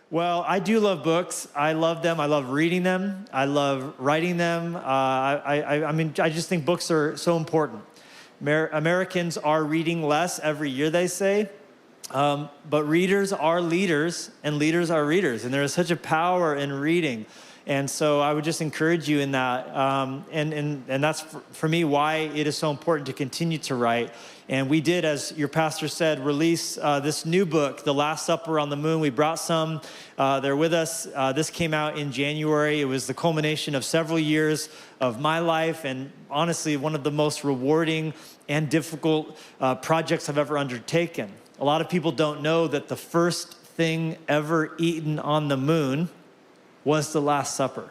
Well, I do love books. I love them. I love reading them. I love writing them. I just think books are so important. Americans are reading less every year, they say. But readers are leaders, and leaders are readers. And there is such a power in reading. And so I would just encourage you in that. And that's, for me, why it is so important to continue to write. And we did, as your pastor said, release this new book, The Last Supper on the Moon. We brought some. They're with us. This came out in January. It was the culmination of several years of my life, and honestly, one of the most rewarding and difficult projects I've ever undertaken. A lot of people don't know that the first thing ever eaten on the moon was the Last Supper.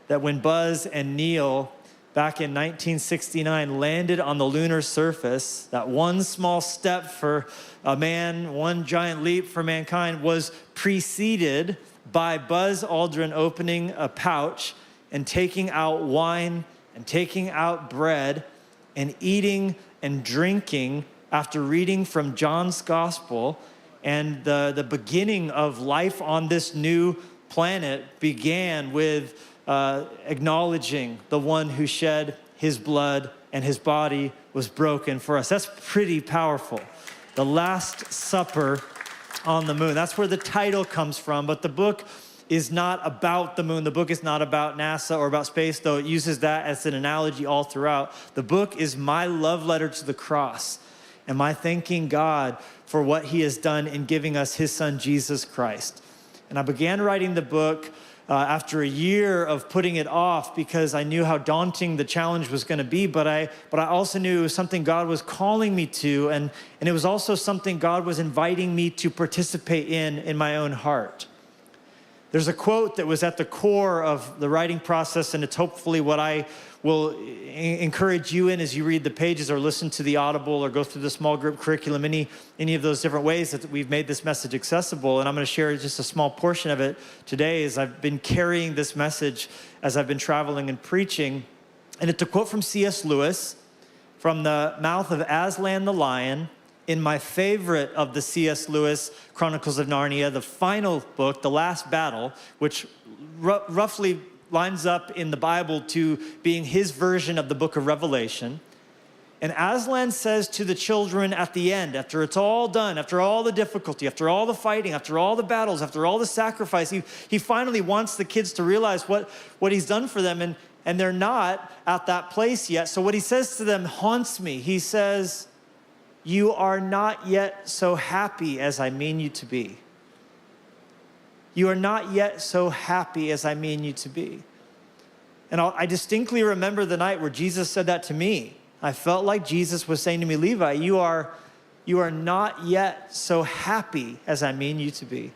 That when Buzz and Neil, back in 1969, landed on the lunar surface, that one small step for a man, one giant leap for mankind, was preceded by Buzz Aldrin opening a pouch and taking out wine and taking out bread and eating and drinking after reading from John's gospel. And the beginning of life on this new planet began with acknowledging the one who shed his blood and his body was broken for us. That's pretty powerful. The Last Supper on the moon. That's where the title comes from, but the book is not about the moon. The book is not about NASA or about space, though it uses that as an analogy all throughout. The book is my love letter to the cross and my thanking God for what he has done in giving us his son, Jesus Christ. And I began writing the book after a year of putting it off because I knew how daunting the challenge was going to be, but I also knew it was something God was calling me to, and it was also something God was inviting me to participate in my own heart. There's a quote that was at the core of the writing process, and it's hopefully what I will encourage you in as you read the pages or listen to the Audible or go through the small group curriculum, any of those different ways that we've made this message accessible. And I'm going to share just a small portion of it today as I've been carrying this message as I've been traveling and preaching. And it's a quote from C.S. Lewis from the mouth of Aslan the Lion in my favorite of the C.S. Lewis Chronicles of Narnia, the final book, The Last Battle, which roughly lines up in the Bible to being his version of the book of Revelation. And Aslan says to the children at the end, after it's all done, after all the difficulty, after all the fighting, after all the battles, after all the sacrifice, he finally wants the kids to realize what he's done for them, and they're not at that place yet. So what he says to them haunts me. He says, "You are not yet so happy as I mean you to be. You are not yet so happy as I mean you to be." And I distinctly remember the night where Jesus said that to me. I felt like Jesus was saying to me, "Levi, you are not yet so happy as I mean you to be."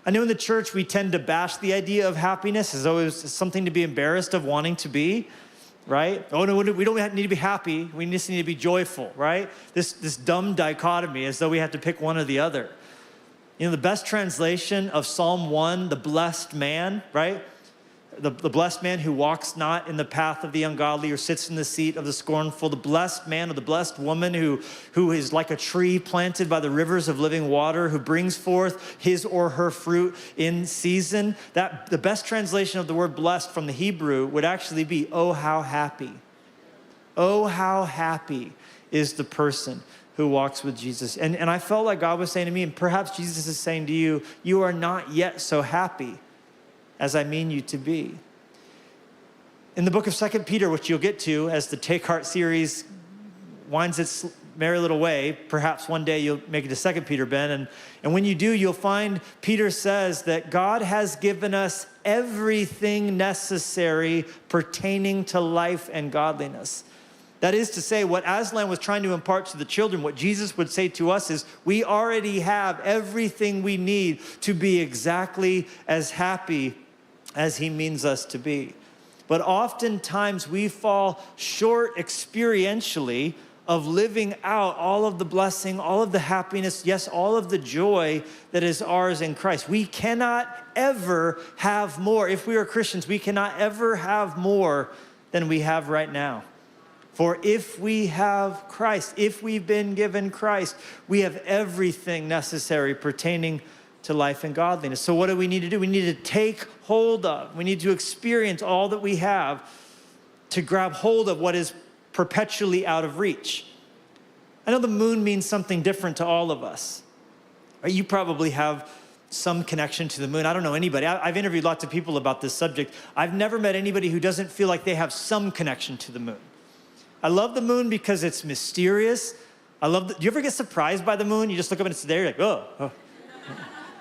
I know in the church we tend to bash the idea of happiness as though it's something to be embarrassed of wanting to be, right? Oh no, we don't need to be happy. We just need to be joyful, right? This dumb dichotomy as though we have to pick one or the other. You know, the best translation of Psalm 1, the blessed man, right? The blessed man who walks not in the path of the ungodly or sits in the seat of the scornful. The blessed man or the blessed woman who is like a tree planted by the rivers of living water, who brings forth his or her fruit in season. That the best translation of the word blessed from the Hebrew would actually be, "Oh, how happy. Oh, how happy is the person who walks with Jesus." And I felt like God was saying to me, and perhaps Jesus is saying to you, you are not yet so happy as I mean you to be. In the book of 2 Peter, which you'll get to as the Take Heart series winds its merry little way, perhaps one day you'll make it to 2 Peter, Ben, and when you do, you'll find Peter says that God has given us everything necessary pertaining to life and godliness. That is to say, what Aslan was trying to impart to the children, what Jesus would say to us is, we already have everything we need to be exactly as happy as he means us to be. But oftentimes we fall short experientially of living out all of the blessing, all of the happiness, yes, all of the joy that is ours in Christ. We cannot ever have more. If we are Christians, we cannot ever have more than we have right now. For if we have Christ, if we've been given Christ, we have everything necessary pertaining to life and godliness. So what do we need to do? We need to take hold of. We need to experience all that we have to grab hold of what is perpetually out of reach. I know the moon means something different to all of us. Right? You probably have some connection to the moon. I don't know anybody. I've interviewed lots of people about this subject. I've never met anybody who doesn't feel like they have some connection to the moon. I love the moon because it's mysterious. Do you ever get surprised by the moon? You just look up and it's there, you're like, oh.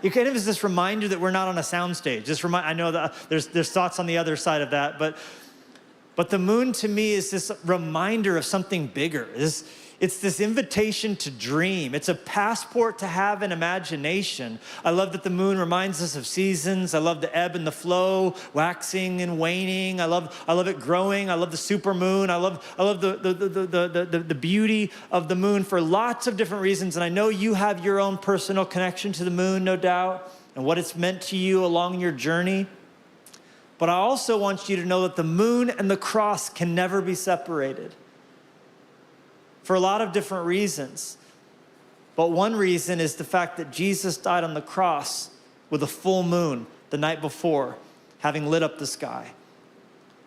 It kind of is this reminder that we're not on a soundstage. I know that there's thoughts on the other side of that, but the moon to me is this reminder of something bigger. It's this invitation to dream. It's a passport to have an imagination. I love that the moon reminds us of seasons. I love the ebb and the flow, waxing and waning. I love it growing. I love the supermoon. I love the beauty of the moon for lots of different reasons. And I know you have your own personal connection to the moon, no doubt, and what it's meant to you along your journey. But I also want you to know that the moon and the cross can never be separated, for a lot of different reasons. But one reason is the fact that Jesus died on the cross with a full moon the night before, having lit up the sky.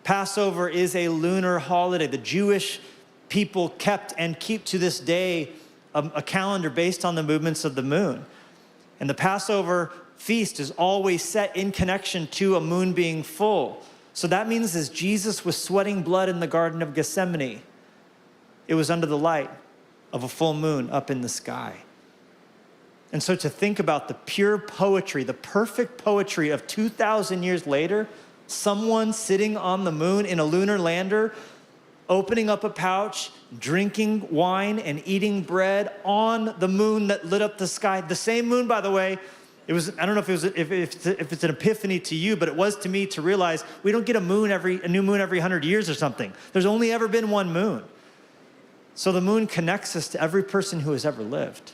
Passover is a lunar holiday. The Jewish people kept and keep to this day a calendar based on the movements of the moon. And the Passover feast is always set in connection to a moon being full. So that means as Jesus was sweating blood in the Garden of Gethsemane, it was under the light of a full moon up in the sky. And so to think about the pure poetry, the perfect poetry of 2,000 years later, someone sitting on the moon in a lunar lander, opening up a pouch, drinking wine and eating bread on the moon that lit up the sky. The same moon, by the way, I don't know if it's an epiphany to you, but it was to me to realize we don't get a new moon every 100 years or something. There's only ever been one moon. So the moon connects us to every person who has ever lived.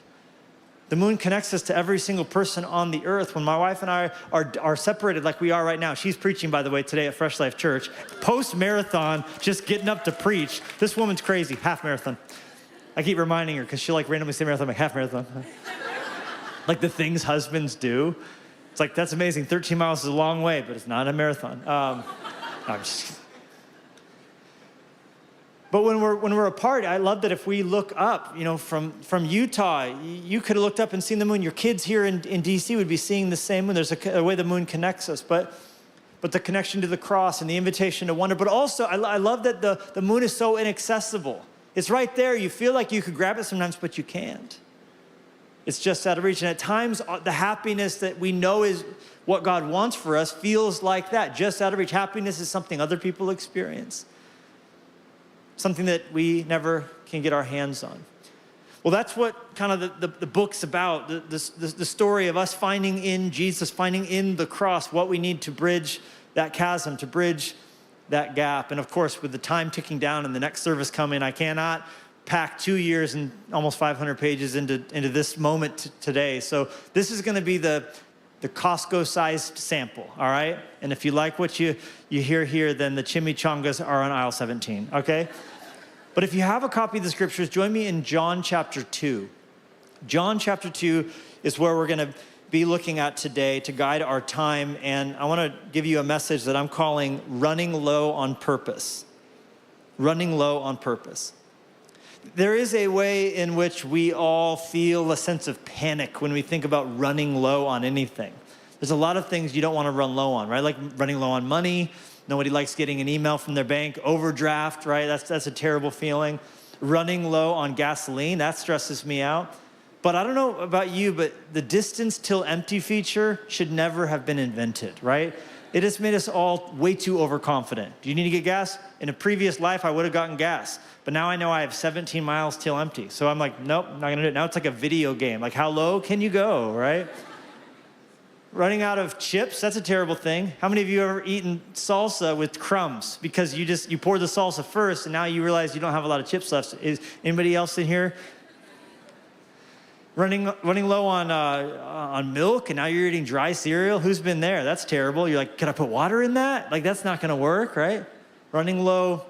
The moon connects us to every single person on the earth. When my wife and I are separated like we are right now, she's preaching, by the way, today at Fresh Life Church, post-marathon, just getting up to preach. This woman's crazy, half marathon. I keep reminding her because she'll like randomly say marathon, I'm like, half marathon. Like the things husbands do. It's like, that's amazing. 13 miles is a long way, but it's not a marathon. I'm just But when we're apart, I love that if we look up, from Utah, you could have looked up and seen the moon. Your kids here in DC would be seeing the same moon. There's a way the moon connects us, but the connection to the cross and the invitation to wonder. But also, I love that the moon is so inaccessible. It's right there. You feel like you could grab it sometimes, but you can't. It's just out of reach. And at times, the happiness that we know is what God wants for us feels like that, just out of reach. Happiness is something other people experience, something that we never can get our hands on. Well, that's what kind of the book's about, the story of us finding in Jesus, finding in the cross what we need to bridge that chasm, to bridge that gap. And of course, with the time ticking down and the next service coming, I cannot pack 2 years and almost 500 pages into this moment today. So this is gonna be the Costco-sized sample, all right? And if you like what you hear here, then the chimichangas are on aisle 17, okay? But if you have a copy of the scriptures, join me in John chapter 2. John chapter 2 is where we're gonna be looking at today to guide our time, and I wanna give you a message that I'm calling Running Low on Purpose. Running low on purpose. There is a way in which we all feel a sense of panic when we think about running low on anything. There's a lot of things you don't want to run low on, right? Like running low on money. Nobody likes getting an email from their bank. Overdraft, right? That's a terrible feeling. Running low on gasoline, that stresses me out. But I don't know about you, but the distance till empty feature should never have been invented, right? It has made us all way too overconfident. Do you need to get gas? In a previous life, I would have gotten gas. But now I know I have 17 miles till empty. So I'm like, nope, I'm not gonna do it. Now it's like a video game. Like, how low can you go, right? Running out of chips, that's a terrible thing. How many of you have ever eaten salsa with crumbs? Because you pour the salsa first, and now you realize you don't have a lot of chips left. Is anybody else in here running low on milk, and now you're eating dry cereal? Who's been there? That's terrible. You're like, can I put water in that? Like, that's not gonna work, right? Running low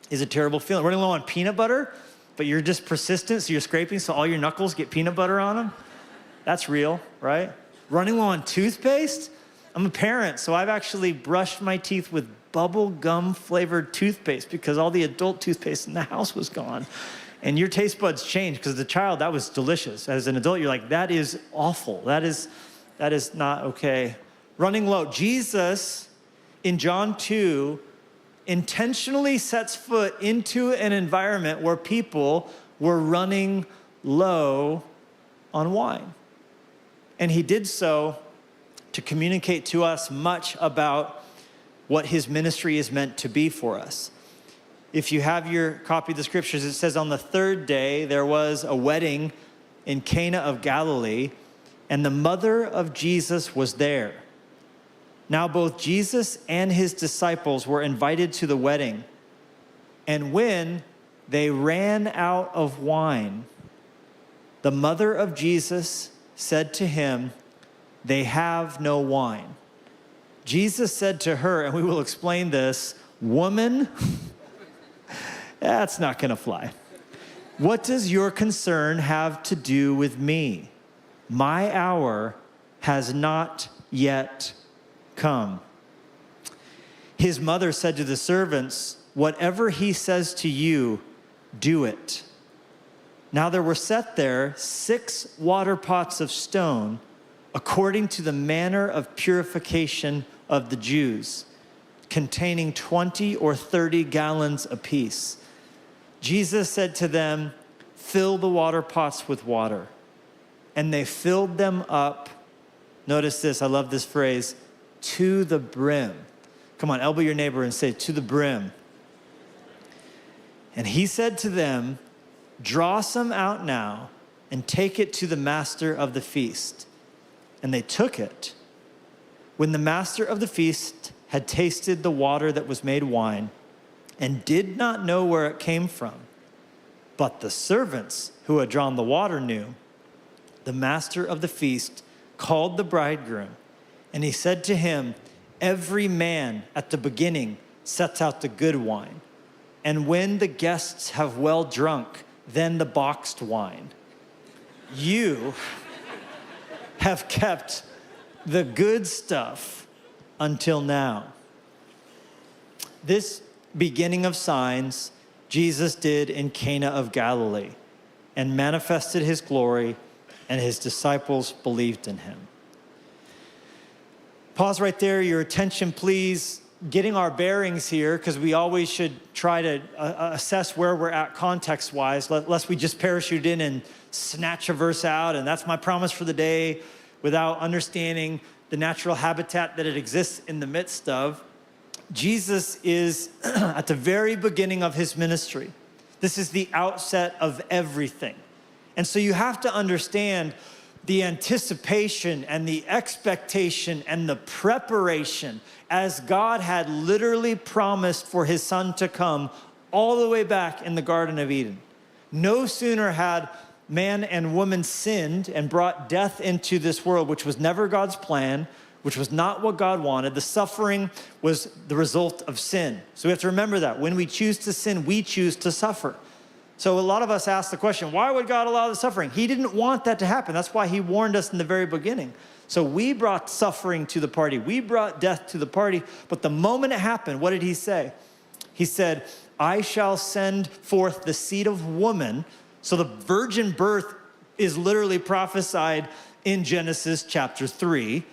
is a terrible feeling. Running low on peanut butter, but you're just persistent, so you're scraping so all your knuckles get peanut butter on them. That's real, right? Running low on toothpaste? I'm a parent, so I've actually brushed my teeth with bubble gum flavored toothpaste because all the adult toothpaste in the house was gone. And your taste buds change because as a child, that was delicious. As an adult, you're like, that is awful. That is not okay. Running low. Jesus, in John 2, intentionally sets foot into an environment where people were running low on wine. And he did so to communicate to us much about what his ministry is meant to be for us. If you have your copy of the scriptures, it says on the third day, there was a wedding in Cana of Galilee, and the mother of Jesus was there. Now both Jesus and his disciples were invited to the wedding. And when they ran out of wine, the mother of Jesus said to him, "They have no wine." Jesus said to her, and we will explain this, "Woman, that's not going to fly. What does your concern have to do with me? My hour has not yet come." His mother said to the servants, "Whatever he says to you, do it." Now there were set there 6 water pots of stone, according to the manner of purification of the Jews, containing 20 or 30 gallons apiece. Jesus said to them, "Fill the water pots with water." And they filled them up. Notice this, I love this phrase, to the brim. Come on, elbow your neighbor and say, to the brim. And he said to them, "Draw some out now and take it to the master of the feast." And they took it. When the master of the feast had tasted the water that was made wine and did not know where it came from, but the servants who had drawn the water knew, the master of the feast called the bridegroom, and he said to him, "Every man at the beginning sets out the good wine, and when the guests have well drunk, then the boxed wine. You have kept the good stuff until now." This beginning of signs Jesus did in Cana of Galilee and manifested his glory, and his disciples believed in him. Pause right there. Your attention, please. Getting our bearings here, because we always should try to assess where we're at context-wise, lest we just parachute in and snatch a verse out, and that's my promise for the day, without understanding the natural habitat that it exists in the midst of. Jesus is at the very beginning of his ministry. This is the outset of everything. And so you have to understand the anticipation and the expectation and the preparation as God had literally promised for his son to come all the way back in the Garden of Eden. No sooner had man and woman sinned and brought death into this world, which was never God's plan, which was not what God wanted. The suffering was the result of sin. So we have to remember that. When we choose to sin, we choose to suffer. So a lot of us ask the question, why would God allow the suffering? He didn't want that to happen. That's why he warned us in the very beginning. So we brought suffering to the party. We brought death to the party. But the moment it happened, what did he say? He said, "I shall send forth the seed of woman." So the virgin birth is literally prophesied in Genesis chapter 3.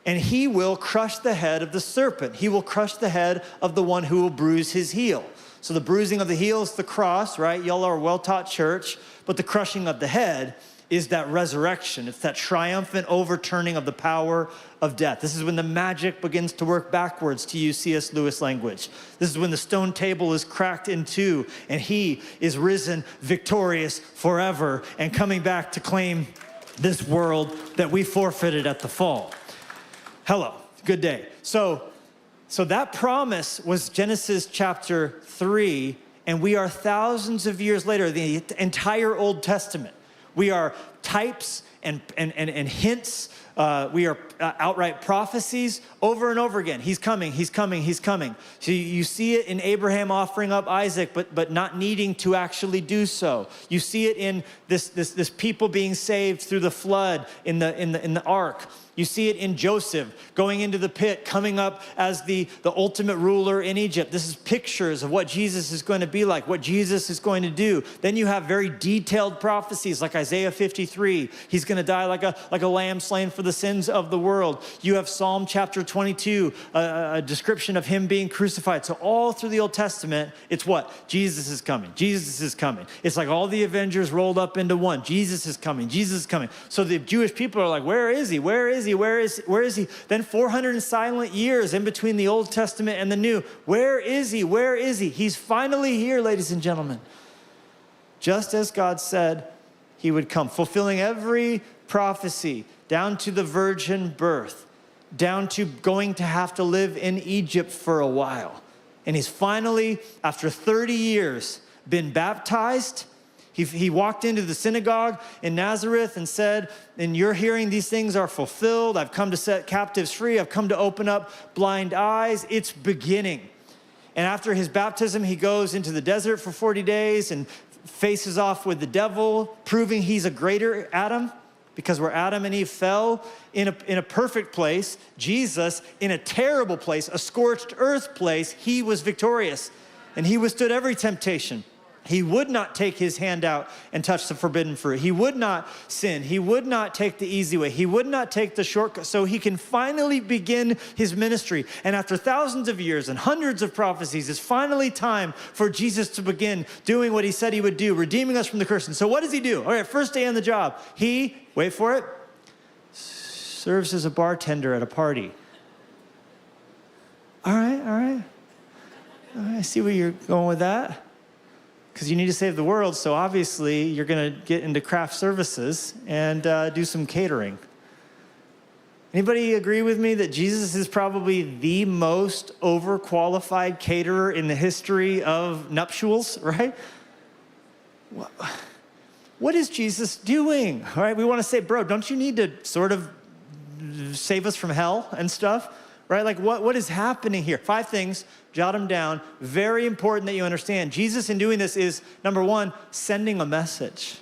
And he will crush the head of the serpent. He will crush the head of the one who will bruise his heel. So the bruising of the heel is the cross, right? Y'all are a well-taught church. But the crushing of the head is that resurrection. It's that triumphant overturning of the power of death. This is when the magic begins to work backwards, to use C.S. Lewis language. This is when the stone table is cracked in two and he is risen victorious forever and coming back to claim this world that we forfeited at the fall. Hello, good day. So that promise was Genesis chapter 3, and we are thousands of years later, the entire Old Testament. We are types and hints. We are outright prophecies over and over again. He's coming, he's coming, he's coming. So you see it in Abraham offering up Isaac, but not needing to actually do so. You see it in this people being saved through the flood in the ark. You see it in Joseph going into the pit, coming up as the ultimate ruler in Egypt. This is pictures of what Jesus is going to be like, what Jesus is going to do. Then you have very detailed prophecies like Isaiah 53. He's going to die like a lamb slain for the sins of the world. You have Psalm chapter 22, a description of him being crucified. So all through the Old Testament, it's what? Jesus is coming. Jesus is coming. It's like all the Avengers rolled up into one. Jesus is coming. Jesus is coming. So the Jewish people are like, where is he? Where is he? Where is he? Then 400 silent years in between the Old Testament and the New. Where is he? Where is he? He's finally here, ladies and gentlemen. Just as God said he would come, fulfilling every prophecy, down to the virgin birth, down to going to have to live in Egypt for a while. And he's finally, after 30 years, been baptized. He walked into the synagogue in Nazareth and said, "In your hearing, these things are fulfilled. I've come to set captives free. I've come to open up blind eyes." It's beginning. And after his baptism, he goes into the desert for 40 days and faces off with the devil, proving he's a greater Adam, because where Adam and Eve fell in a perfect place, Jesus in a terrible place, a scorched earth place, he was victorious. And he withstood every temptation. He would not take his hand out and touch the forbidden fruit. He would not sin. He would not take the easy way. He would not take the shortcut. So he can finally begin his ministry. And after thousands of years and hundreds of prophecies, it's finally time for Jesus to begin doing what he said he would do, redeeming us from the curse. And so what does he do? All right, first day on the job. He, wait for it, serves as a bartender at a party. All right. I see where you're going with that. Because you need to save the world, so obviously you're going to get into craft services and do some catering. Anybody agree with me that Jesus is probably the most overqualified caterer in the history of nuptials, right? What is Jesus doing? All right, we want to say, bro, don't you need to sort of save us from hell and stuff? Right? Like what is happening here? 5 things, jot them down. Very important that you understand. Jesus in doing this is, number 1, sending a message.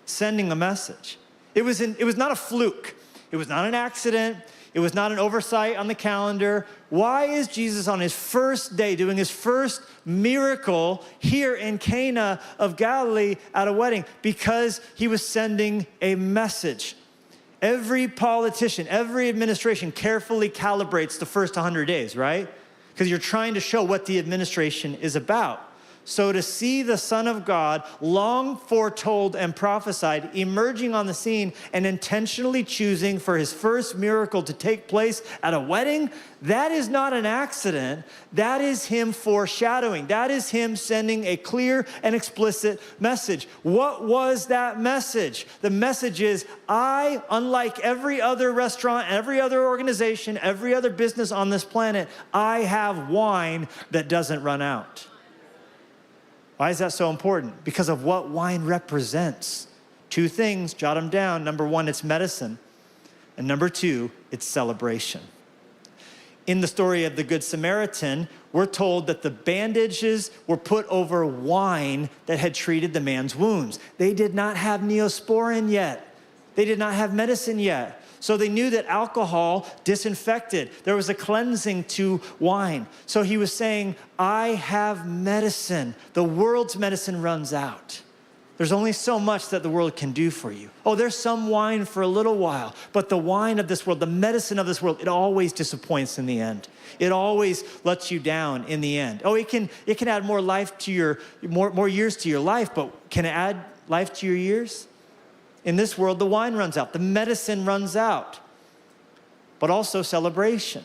Sending a message. It was not a fluke. It was not an accident. It was not an oversight on the calendar. Why is Jesus on his first day doing his first miracle here in Cana of Galilee at a wedding? Because he was sending a message. Every politician, every administration carefully calibrates the first 100 days, right? Because you're trying to show what the administration is about. So to see the Son of God, long foretold and prophesied, emerging on the scene and intentionally choosing for his first miracle to take place at a wedding, that is not an accident. That is him foreshadowing. That is him sending a clear and explicit message. What was that message? The message is, I, unlike every other restaurant, every other organization, every other business on this planet, I have wine that doesn't run out. Why is that so important? Because of what wine represents. 2 things, jot them down. Number 1, it's medicine. And number 2, it's celebration. In the story of the Good Samaritan, we're told that the bandages were put over wine that had treated the man's wounds. They did not have Neosporin yet. They did not have medicine yet. So they knew that alcohol disinfected. There was a cleansing to wine. So he was saying, I have medicine. The world's medicine runs out. There's only so much that the world can do for you. Oh, there's some wine for a little while, but the wine of this world, the medicine of this world, it always disappoints in the end. It always lets you down in the end. Oh, it can add more life to your, more years to your life, but can it add life to your years? In this world, the wine runs out. The medicine runs out. But also celebration.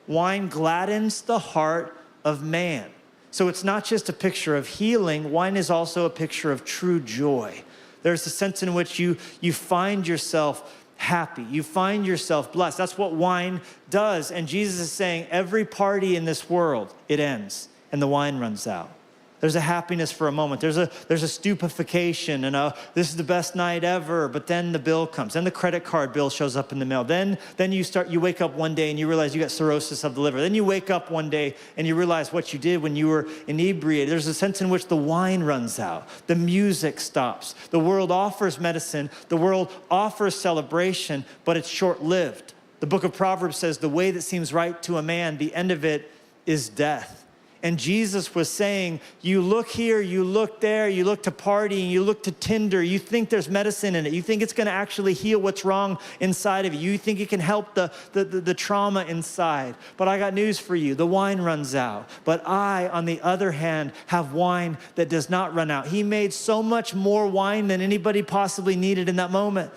Wine gladdens the heart of man. So it's not just a picture of healing. Wine is also a picture of true joy. There's a sense in which you find yourself happy. You find yourself blessed. That's what wine does. And Jesus is saying every party in this world, it ends and the wine runs out. There's a happiness for a moment. There's a stupefaction and this is the best night ever, but then the bill comes. Then the credit card bill shows up in the mail. Then you wake up one day and you realize you got cirrhosis of the liver. Then you wake up one day and you realize what you did when you were inebriated. There's a sense in which the wine runs out. The music stops. The world offers medicine. The world offers celebration, but it's short-lived. The book of Proverbs says, the way that seems right to a man, the end of it is death. And Jesus was saying, you look here, you look there, you look to partying, you look to Tinder, you think there's medicine in it, you think it's gonna actually heal what's wrong inside of you, you think it can help the trauma inside. But I got news for you, the wine runs out. But I, on the other hand, have wine that does not run out. He made so much more wine than anybody possibly needed in that moment.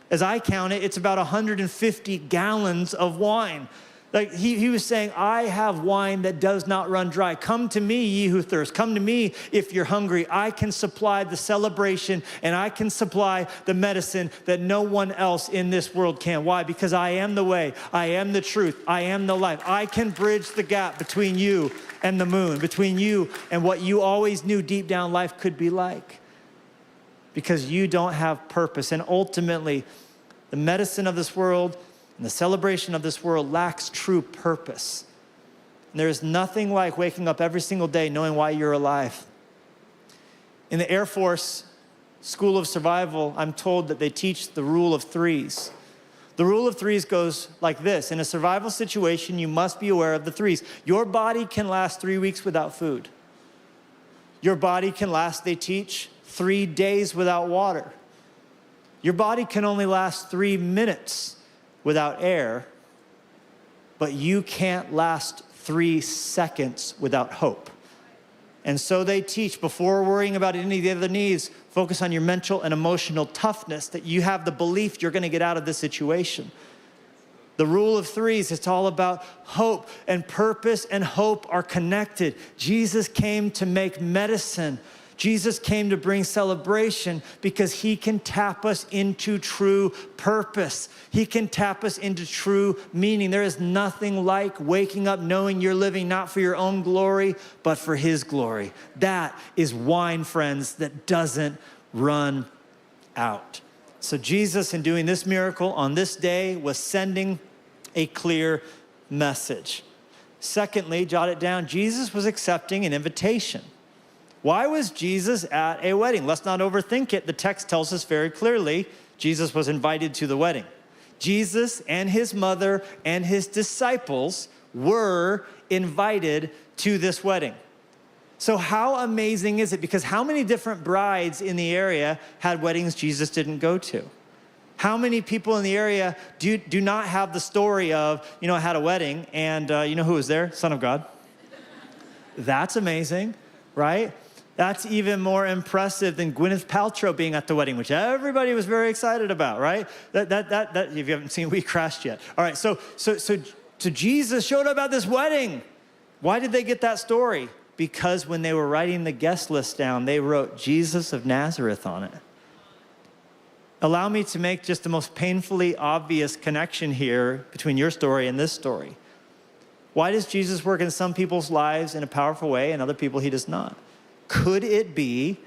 As I count it, it's about 150 gallons of wine. Like he was saying, I have wine that does not run dry. Come to me, ye who thirst. Come to me if you're hungry. I can supply the celebration and I can supply the medicine that no one else in this world can. Why? Because I am the way, I am the truth, I am the life. I can bridge the gap between you and the moon, between you and what you always knew deep down life could be like. Because you don't have purpose. And ultimately, the medicine of this world and the celebration of this world lacks true purpose. And there is nothing like waking up every single day knowing why you're alive. In the Air Force School of Survival, I'm told that they teach the rule of threes. The rule of threes goes like this. In a survival situation, you must be aware of the threes. Your body can last 3 weeks without food. Your body can last, they teach, 3 days without water. Your body can only last 3 minutes without air, but you can't last 3 seconds without hope. And so they teach, before worrying about any of the other needs, focus on your mental and emotional toughness, that you have the belief you're gonna get out of this situation. The rule of threes, it's all about hope, and purpose and hope are connected. Jesus came to make medicine. Jesus came to bring celebration because he can tap us into true purpose. He can tap us into true meaning. There is nothing like waking up knowing you're living not for your own glory, but for his glory. That is wine, friends, that doesn't run out. So Jesus, in doing this miracle on this day, was sending a clear message. Secondly, jot it down, Jesus was accepting an invitation. Why was Jesus at a wedding? Let's not overthink it. The text tells us very clearly Jesus was invited to the wedding. Jesus and his mother and his disciples were invited to this wedding. So how amazing is it? Because how many different brides in the area had weddings Jesus didn't go to? How many people in the area do not have the story of, I had a wedding and you know who was there? Son of God. That's amazing, right? That's even more impressive than Gwyneth Paltrow being at the wedding, which everybody was very excited about, right? That if you haven't seen We Crashed yet. All right, so Jesus showed up at this wedding. Why did they get that story? Because when they were writing the guest list down, they wrote Jesus of Nazareth on it. Allow me to make just the most painfully obvious connection here between your story and this story. Why does Jesus work in some people's lives in a powerful way and other people he does not? Could it be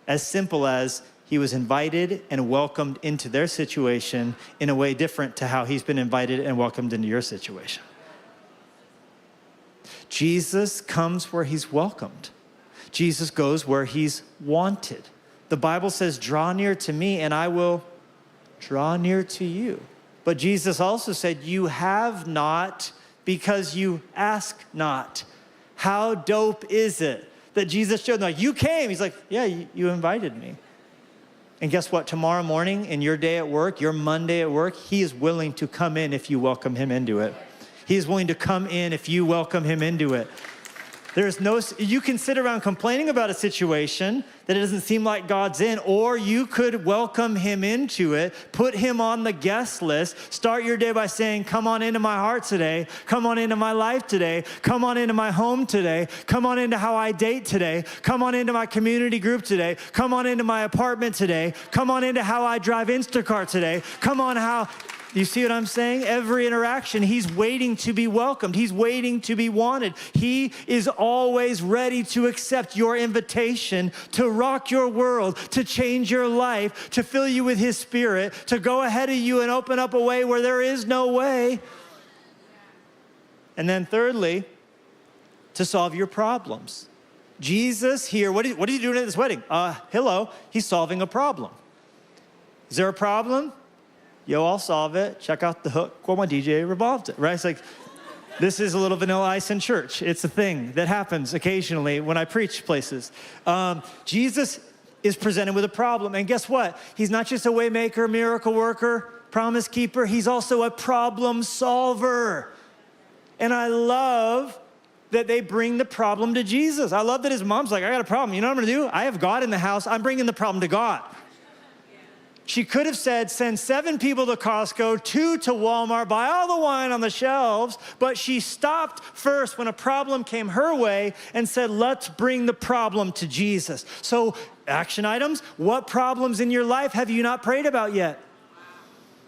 as simple as he was invited and welcomed into their situation in a way different to how he's been invited and welcomed into your situation? Jesus comes where he's welcomed. Jesus goes where he's wanted. The Bible says, draw near to me and I will draw near to you. But Jesus also said, you have not because you ask not. How dope is it that Jesus showed them, like, you came. He's like, yeah, you invited me. And guess what? Tomorrow morning in your day at work, your Monday at work, he is willing to come in if you welcome him into it. He is willing to come in if you welcome him into it. You can sit around complaining about a situation that it doesn't seem like God's in, or you could welcome him into it, put him on the guest list, start your day by saying, come on into my heart today, come on into my life today, come on into my home today, come on into how I date today, come on into my community group today, come on into my apartment today, come on into how I drive Instacart today, come on how... You see what I'm saying? Every interaction, he's waiting to be welcomed. He's waiting to be wanted. He is always ready to accept your invitation to rock your world, to change your life, to fill you with his spirit, to go ahead of you and open up a way where there is no way. And then thirdly, to solve your problems. Jesus here, what are you doing at this wedding? Hello, he's solving a problem. Is there a problem? Yo, I'll solve it. Check out the hook. Well, my DJ revolved it, right? It's like, this is a little vanilla ice in church. It's a thing that happens occasionally when I preach places. Jesus is presented with a problem. And guess what? He's not just a way maker, miracle worker, promise keeper. He's also a problem solver. And I love that they bring the problem to Jesus. I love that his mom's like, I got a problem. You know what I'm going to do? I have God in the house. I'm bringing the problem to God. She could have said, send 7 people to Costco, 2 to Walmart, buy all the wine on the shelves. But she stopped first when a problem came her way and said, let's bring the problem to Jesus. So action items, what problems in your life have you not prayed about yet?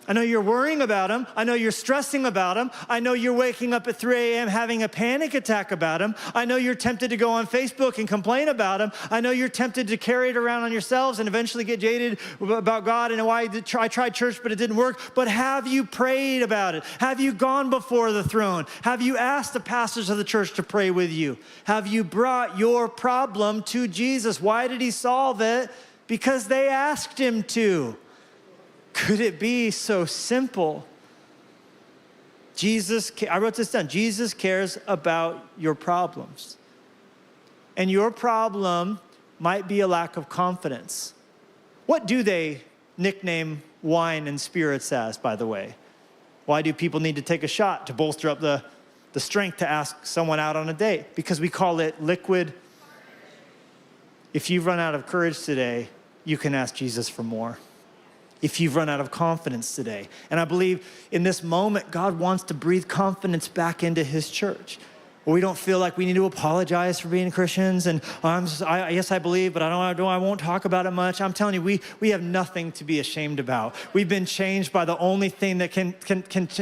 I know you're worrying about them. I know you're stressing about them. I know you're waking up at 3 a.m. having a panic attack about them. I know you're tempted to go on Facebook and complain about them. I know you're tempted to carry it around on yourselves and eventually get jaded about God and why I tried church, but it didn't work. But have you prayed about it? Have you gone before the throne? Have you asked the pastors of the church to pray with you? Have you brought your problem to Jesus? Why did he solve it? Because they asked him to. Could it be so simple? I wrote this down. Jesus cares about your problems. And your problem might be a lack of confidence. What do they nickname wine and spirits as, by the way? Why do people need to take a shot to bolster up the strength to ask someone out on a date? Because we call it liquid. If you've run out of courage today, you can ask Jesus for more. If you've run out of confidence today. And I believe in this moment, God wants to breathe confidence back into his church. Where we don't feel like we need to apologize for being Christians. And yes, I believe, but I won't talk about it much. I'm telling you, we have nothing to be ashamed about. We've been changed by the only thing that can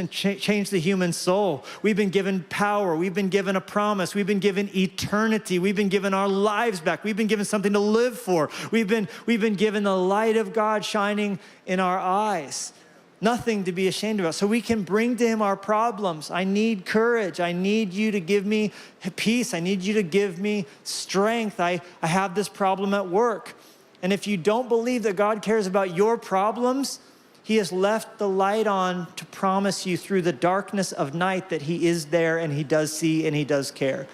change the human soul. We've been given power. We've been given a promise. We've been given eternity. We've been given our lives back. We've been given something to live for. We've been given the light of God shining in our eyes. Nothing to be ashamed about. So we can bring to him our problems. I need courage. I need you to give me peace. I need you to give me strength. I have this problem at work. And if you don't believe that God cares about your problems, he has left the light on to promise you through the darkness of night that he is there and he does see and he does care.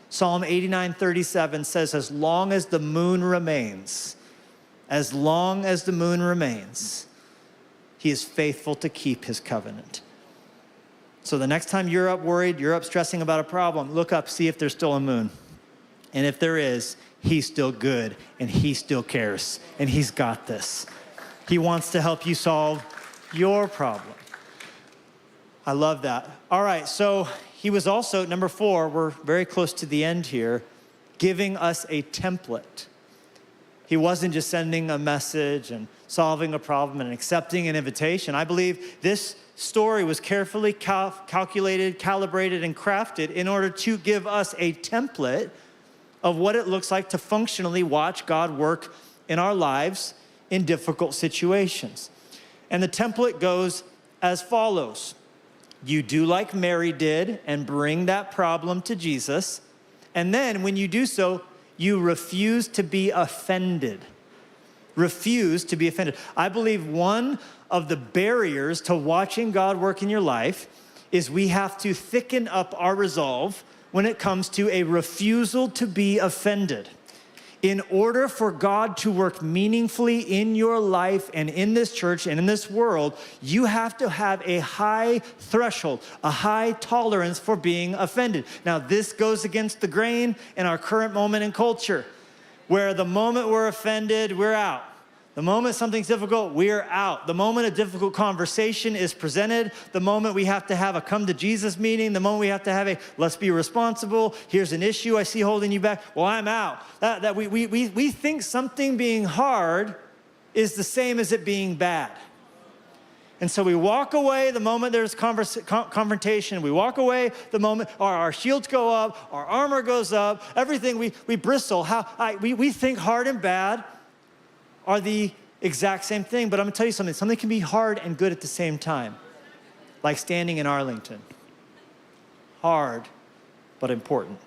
Psalm 89:37 says, as long as the moon remains, he is faithful to keep his covenant. So the next time you're up worried, you're up stressing about a problem, look up, see if there's still a moon. And if there is, he's still good and he still cares and he's got this. He wants to help you solve your problem. I love that. All right, so he was also, number 4, we're very close to the end here, giving us a template. He wasn't just sending a message and solving a problem and accepting an invitation. I believe this story was carefully calculated, calibrated, and crafted in order to give us a template of what it looks like to functionally watch God work in our lives in difficult situations. And the template goes as follows. You do like Mary did and bring that problem to Jesus. And then when you do so, you refuse to be offended. Refuse to be offended. I believe one of the barriers to watching God work in your life is we have to thicken up our resolve when it comes to a refusal to be offended. In order for God to work meaningfully in your life and in this church and in this world, you have to have a high threshold, a high tolerance for being offended. Now, this goes against the grain in our current moment in culture, where the moment we're offended, we're out. The moment something's difficult, we're out. The moment a difficult conversation is presented, the moment we have to have a come to Jesus meeting, the moment we have to have a let's be responsible, here's an issue I see holding you back, well, I'm out. We think something being hard is the same as it being bad. And so we walk away the moment there's confrontation. We walk away the moment our shields go up, our armor goes up, everything, we bristle. We think hard and bad are the exact same thing. But I'm gonna tell you something. Something can be hard and good at the same time. Like standing in Arlington. Hard, but important.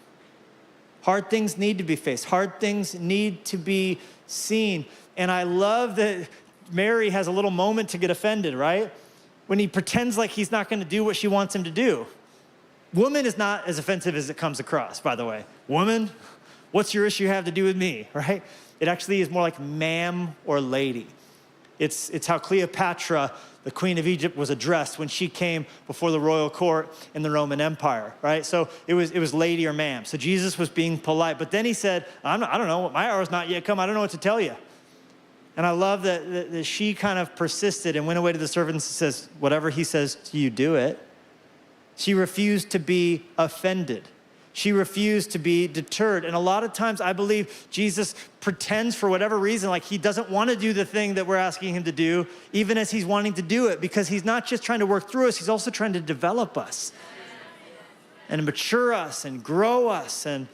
Hard things need to be faced. Hard things need to be seen. And I love that Mary has a little moment to get offended, right? when he pretends like he's not going to do what she wants him to do. Woman is not as offensive as it comes across, by the way. Woman, what's your issue have to do with me, right? It actually is more like ma'am or lady. It's how Cleopatra, the queen of Egypt, was addressed when she came before the royal court in the Roman Empire, right? So it was lady or ma'am. So Jesus was being polite, but then he said, I don't know, my hour's not yet come. I don't know what to tell you. And I love that she kind of persisted and went away to the servants and says, whatever he says to you, do it. She refused to be offended. She refused to be deterred. And a lot of times I believe Jesus pretends for whatever reason like he doesn't want to do the thing that we're asking him to do, even as he's wanting to do it, because he's not just trying to work through us, he's also trying to develop us and mature us and grow us. And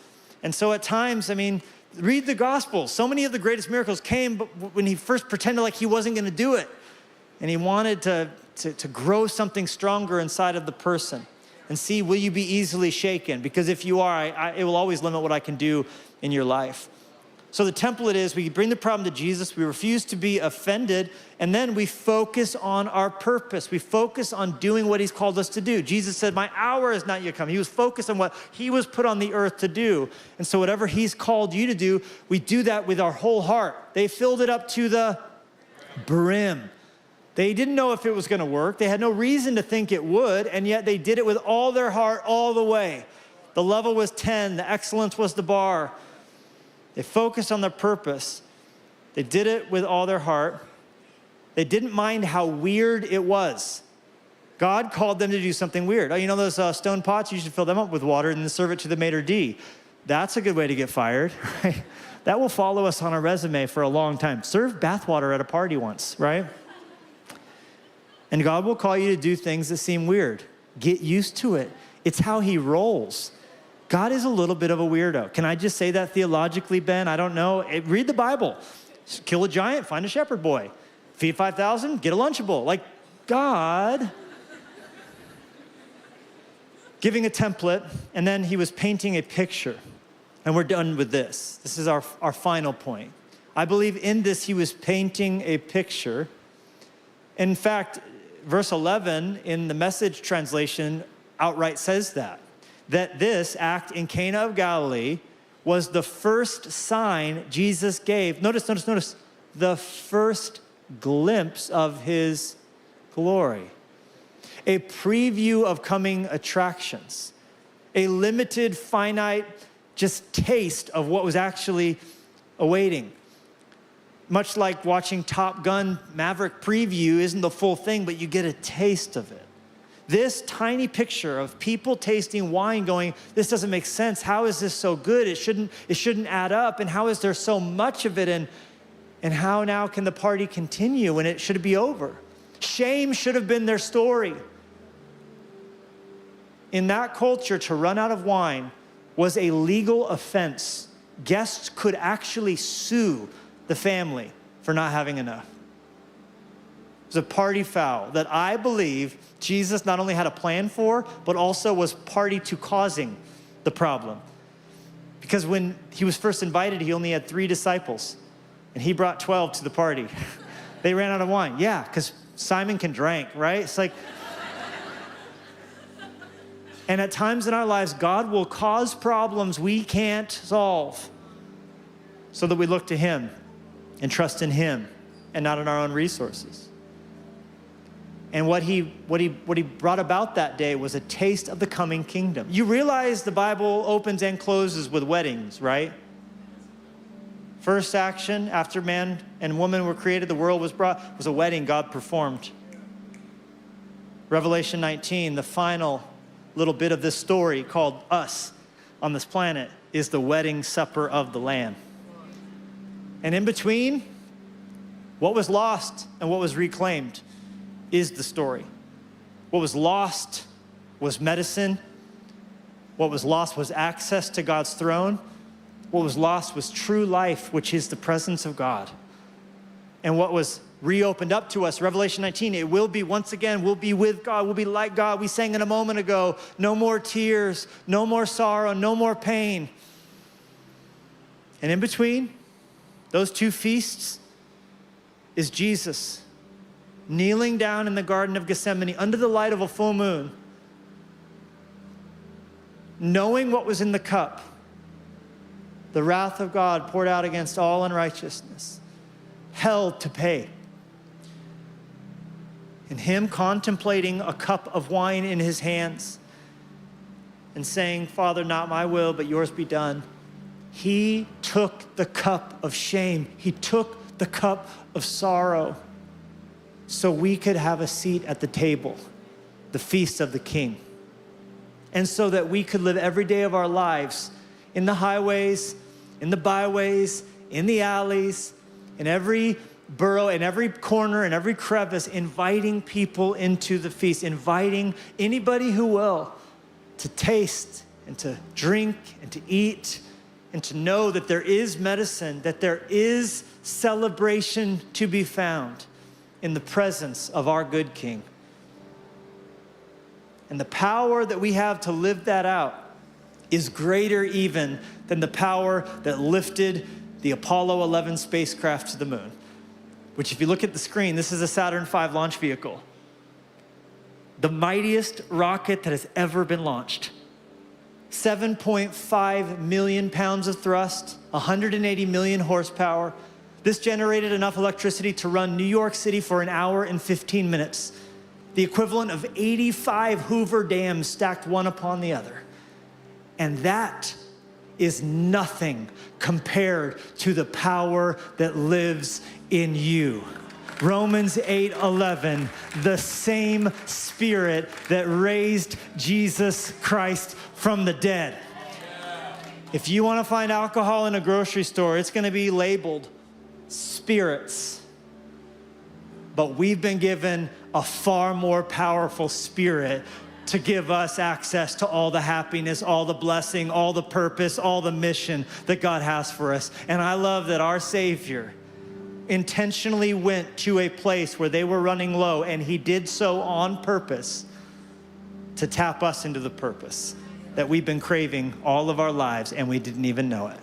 so at times, I mean, read the Gospels. So many of the greatest miracles came when he first pretended like he wasn't going to do it. And he wanted to grow something stronger inside of the person and see, will you be easily shaken? Because if you are, it will always limit what I can do in your life. So the template is we bring the problem to Jesus, we refuse to be offended, and then we focus on our purpose. We focus on doing what he's called us to do. Jesus said, my hour is not yet come. He was focused on what he was put on the earth to do. And so whatever he's called you to do, we do that with our whole heart. They filled it up to the brim. They didn't know if it was going to work. They had no reason to think it would, and yet they did it with all their heart all the way. The level was 10. The excellence was the bar. They focused on their purpose. They did it with all their heart. They didn't mind how weird it was. God called them to do something weird. Oh, you know those stone pots? You should fill them up with water and then serve it to the maitre d'. That's a good way to get fired, right? That will follow us on our resume for a long time. Serve bathwater at a party once, right? And God will call you to do things that seem weird. Get used to it. It's how he rolls. God is a little bit of a weirdo. Can I just say that theologically, Ben? I don't know. Read the Bible. Kill a giant, find a shepherd boy. Feed 5,000, get a Lunchable. Like, God giving a template, and then he was painting a picture. And we're done with this. This is our final point. I believe in this he was painting a picture. In fact, verse 11 in the Message translation outright says that this act in Cana of Galilee was the first sign Jesus gave. Notice, the first glimpse of his glory. A preview of coming attractions. A limited, finite, just taste of what was actually awaiting. Much like watching Top Gun Maverick preview isn't the full thing, but you get a taste of it. This tiny picture of people tasting wine going, this doesn't make sense. How is this so good? It shouldn't add up. And how is there so much of it? And how now can the party continue when it should be over? Shame should have been their story. In that culture, to run out of wine was a legal offense. Guests could actually sue the family for not having enough. It was a party foul that I believe Jesus not only had a plan for, but also was party to causing the problem. Because when he was first invited, he only had 3 disciples, and he brought 12 to the party. They ran out of wine. Yeah, because Simon can drink, right? It's like, and at times in our lives, God will cause problems we can't solve so that we look to him and trust in him and not in our own resources. And what he brought about that day was a taste of the coming kingdom. You realize the Bible opens and closes with weddings, right? First action after man and woman were created, the world was brought, was a wedding God performed. Revelation 19, the final little bit of this story called us on this planet, is the wedding supper of the Lamb. And in between, what was lost and what was reclaimed is the story. What was lost was medicine. What was lost was access to God's throne. What was lost was true life, which is the presence of God. And what was reopened up to us, Revelation 19, it will be once again, we'll be with God, we'll be like God. We sang in a moment ago, no more tears, no more sorrow, no more pain. And in between those two feasts is Jesus kneeling down in the Garden of Gethsemane under the light of a full moon, knowing what was in the cup, the wrath of God poured out against all unrighteousness, hell to pay. And him contemplating a cup of wine in his hands and saying, Father, not my will, but yours be done. He took the cup of shame. He took the cup of sorrow so we could have a seat at the table, the feast of the King. And so that we could live every day of our lives in the highways, in the byways, in the alleys, in every borough, in every corner, in every crevice, inviting people into the feast, inviting anybody who will to taste and to drink and to eat and to know that there is medicine, that there is celebration to be found in the presence of our good King. And the power that we have to live that out is greater even than the power that lifted the Apollo 11 spacecraft to the moon, which if you look at the screen, this is a Saturn V launch vehicle. The mightiest rocket that has ever been launched. 7.5 million pounds of thrust, 180 million horsepower. This generated enough electricity to run New York City for an hour and 15 minutes. The equivalent of 85 Hoover dams stacked one upon the other. And that is nothing compared to the power that lives in you. Romans 8:11, the same Spirit that raised Jesus Christ from the dead. If you want to find alcohol in a grocery store, it's going to be labeled spirits. But we've been given a far more powerful Spirit to give us access to all the happiness, all the blessing, all the purpose, all the mission that God has for us. And I love that our Savior intentionally went to a place where they were running low, and he did so on purpose to tap us into the purpose that we've been craving all of our lives, and we didn't even know it.